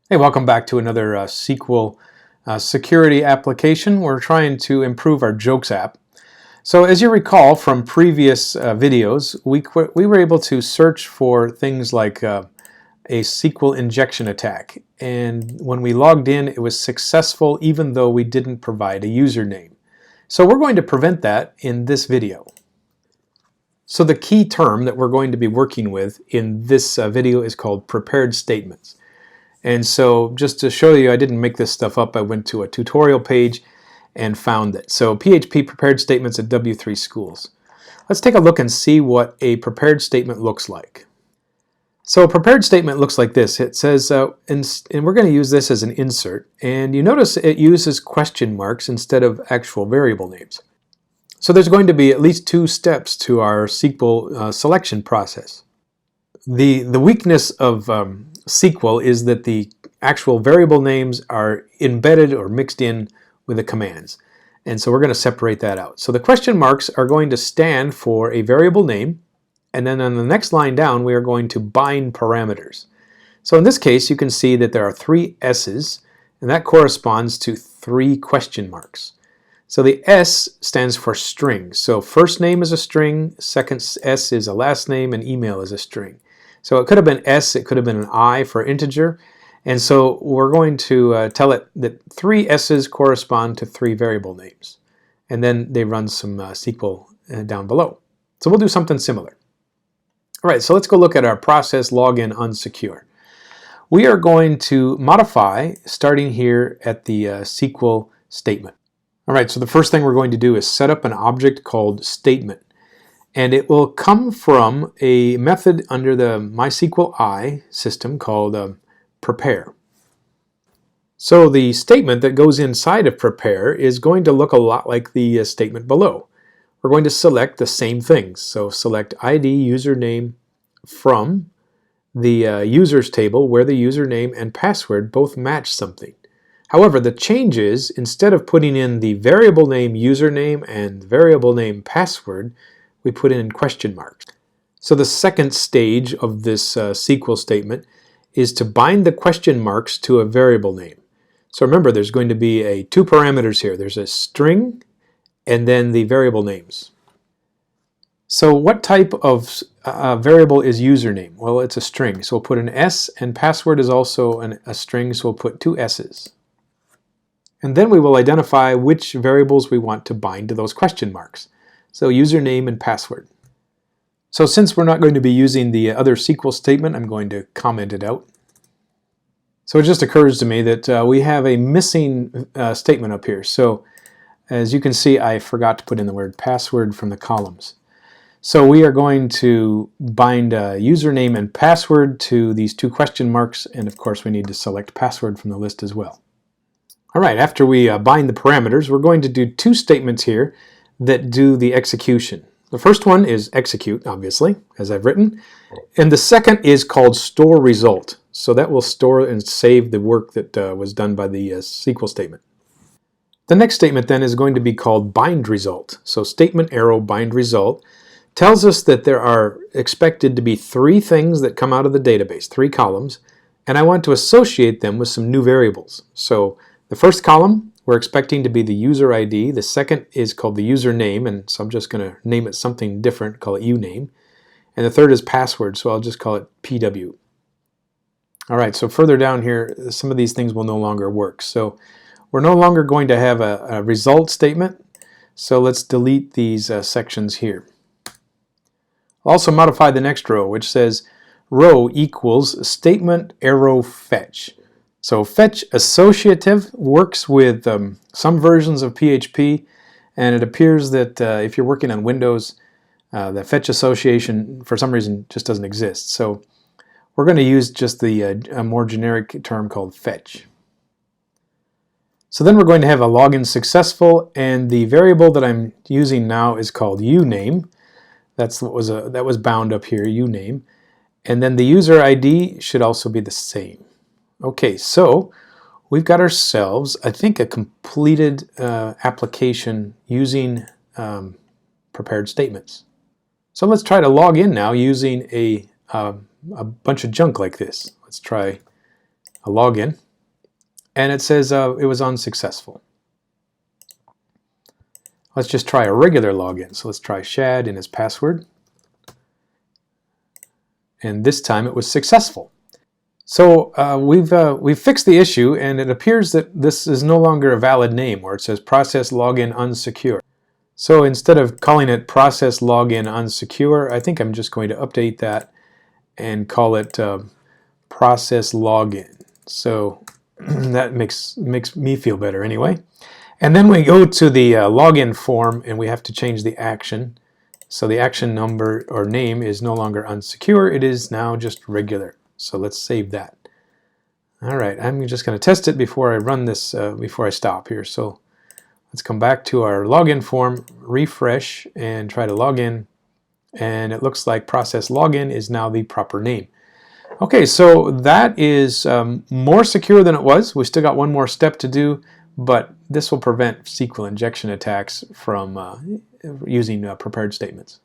Hey, welcome back to another SQL security application. We're trying to improve our jokes app. So as you recall from previous videos, we were able to search for things like a SQL injection attack. And when we logged in, it was successful even though we didn't provide a username. So we're going to prevent that in this video. So the key term that we're going to be working with in this video is called prepared statements. And so just to show you, I didn't make this stuff up. I went to a tutorial page and found it. So PHP prepared statements at W3 Schools. Let's take a look and see what a prepared statement looks like. So a prepared statement looks like this. It says, and we're going to use this as an insert. And you notice it uses question marks instead of actual variable names. So there's going to be at least two steps to our SQL selection process. The weakness of SQL is that the actual variable names are embedded or mixed in with the commands. And so we're going to separate that out. So the question marks are going to stand for a variable name, and then on the next line down we are going to bind parameters. So in this case you can see that there are three S's, and that corresponds to three question marks. So the S stands for string. So first name is a string, second S is a last name, and email is a string. So it could have been S, it could have been an I for integer, and so we're going to tell it that three S's correspond to three variable names. And then they run some SQL down below. So we'll do something similar. All right, so let's go look at our process login unsecure. We are going to modify starting here at the SQL statement. All right, so the first thing we're going to do is set up an object called statement. And it will come from a method under the mySQL I system called prepare. So the statement that goes inside of prepare is going to look a lot like the statement below. We're going to select the same things. So select ID username from the users table where the username and password both match something. However, the change is instead of putting in the variable name username and variable name password, we put in question marks. So the second stage of this SQL statement is to bind the question marks to a variable name. So remember, there's going to be two parameters here. There's a string and then the variable names. So what type of variable is username? Well, it's a string, so we'll put an S, and password is also a string, so we'll put two S's. And then we will identify which variables we want to bind to those question marks. So username and password. So since we're not going to be using the other SQL statement, I'm going to comment it out. So it just occurs to me that we have a missing statement up here. So as you can see, I forgot to put in the word password from the columns. So we are going to bind username and password to these two question marks, and of course we need to select password from the list as well. All right, after we bind the parameters, we're going to do two statements here that do the execution. The first one is execute, obviously, as I've written, and the second is called store result. So that will store and save the work that was done by the SQL statement. The next statement then is going to be called bind result. So statement arrow bind result tells us that there are expected to be three things that come out of the database, three columns, and I want to associate them with some new variables. So the first column we're expecting to be the user ID. The second is called the username, and so I'm just going to name it something different, call it uname. And the third is password, so I'll just call it PW. All right, so further down here, some of these things will no longer work. So we're no longer going to have a result statement, so let's delete these sections here. I'll also modify the next row, which says row equals statement arrow fetch. So fetch associative works with some versions of PHP, and it appears that if you're working on Windows, the fetch association for some reason just doesn't exist. So we're going to use just a more generic term called fetch. So then we're going to have a login successful, and the variable that I'm using now is called uname. That was bound up here, uname. And then the user ID should also be the same. Okay, so we've got ourselves, I think, a completed application using prepared statements. So let's try to log in now using a bunch of junk like this. Let's try a login, and it says it was unsuccessful. Let's just try a regular login. So let's try Shad in his password. And this time it was successful. So we've fixed the issue, and it appears that this is no longer a valid name where it says process login unsecure. So instead of calling it process login unsecure, I think I'm just going to update that and call it process login. So that makes me feel better anyway. And then we go to the login form, and we have to change the action. So the action number or name is no longer unsecure, it is now just regular. So let's save that. All right, I'm just going to test it before I run this, before I stop here. So let's come back to our login form, refresh, and try to log in. And it looks like process login is now the proper name. Okay, so that is more secure than it was. We still got one more step to do, but this will prevent SQL injection attacks from using prepared statements.